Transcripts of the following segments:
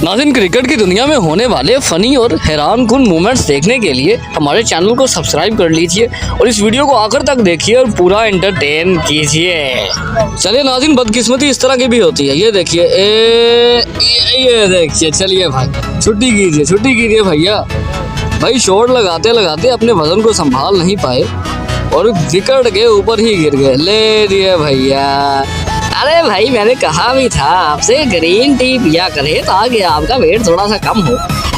नाज़रीन, क्रिकेट की दुनिया में होने वाले फ़नी और हैरान कुन मोमेंट्स देखने के लिए हमारे चैनल को सब्सक्राइब कर लीजिए और इस वीडियो को आखिर तक देखिए और पूरा एंटरटेन कीजिए। चलिए नाज़रीन, बदकिस्मती इस तरह की भी होती है। ये देखिए, ये देखिए। चलिए भाई, छुट्टी कीजिए भैया। भाई शॉट लगाते लगाते अपने वजन को संभाल नहीं पाए और विकेट के ऊपर ही गिर गए। ले दिए भैया। अरे भाई, मैंने कहा भी था आपसे ग्रीन टी पिया करे ताकि आपका वेट थोड़ा सा कम हो।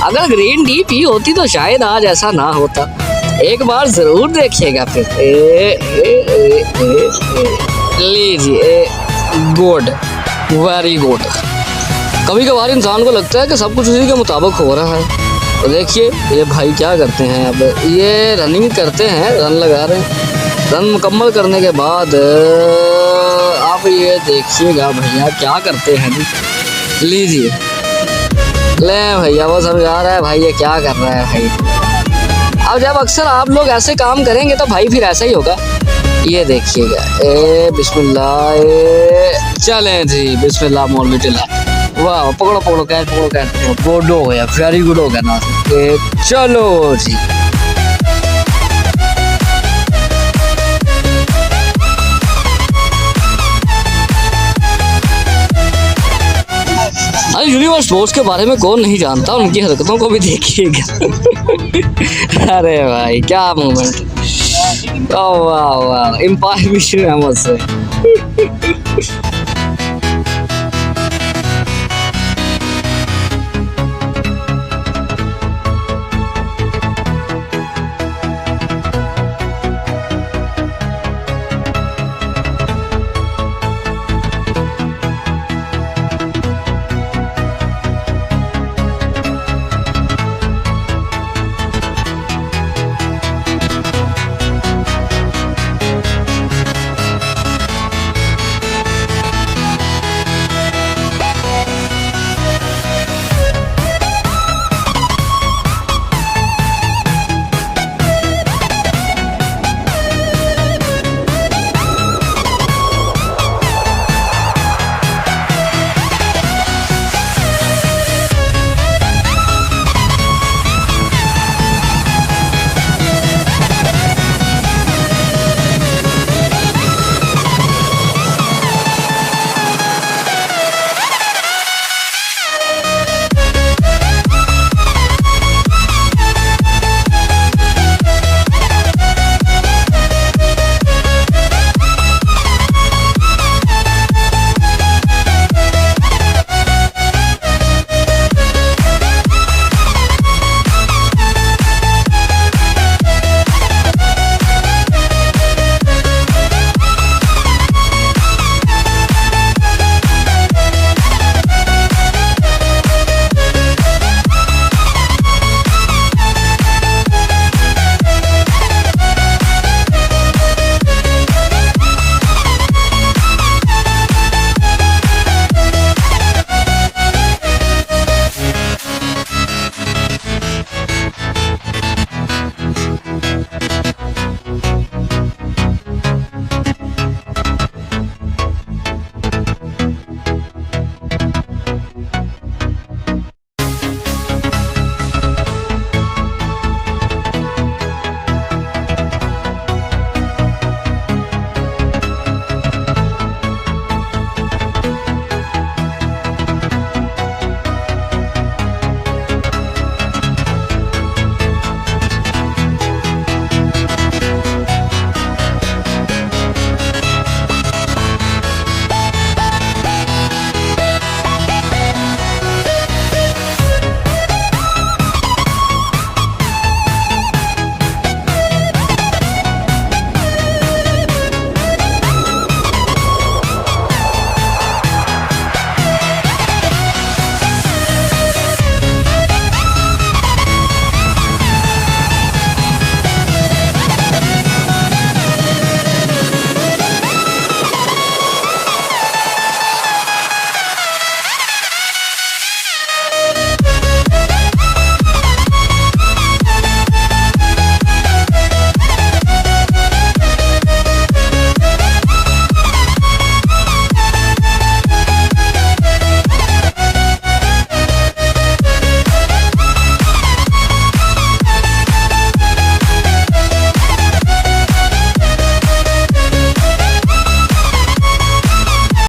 अगर ग्रीन टी पी होती तो शायद आज ऐसा ना होता। एक बार जरूर देखिएगा फिर। लीजिए, गुड, वेरी गुड। कभी कभार इंसान को लगता है कि सब कुछ उसी के मुताबिक हो रहा है। तो देखिए ये भाई क्या करते हैं, अब ये रनिंग करते हैं, रन लगा रहे हैं। रन मुकम्मल करने के बाद आप ये देखिएगा भैया क्या करते हैं। लीजिए, ले भैया, वो समझा रहा है भाई ये क्या कर रहा है भाई। अब जब अक्सर आप लोग ऐसे काम करेंगे तो भाई फिर ऐसा ही होगा। ये देखिएगा, बिस्मिल्लाह, चलें जी, बिस्मिल्लाह मौलवी टिला। वाह, पकड़ो कैच, गुड हो गया, वेरी गुड हो गया ना। चलो जी। यूनिवर्स स्पोर्ट्स के बारे में कौन नहीं जानता, उनकी हरकतों को भी देखिएगा। अरे भाई क्या मोमेंट, वाह वाह, एम्पायर भी अहमद से।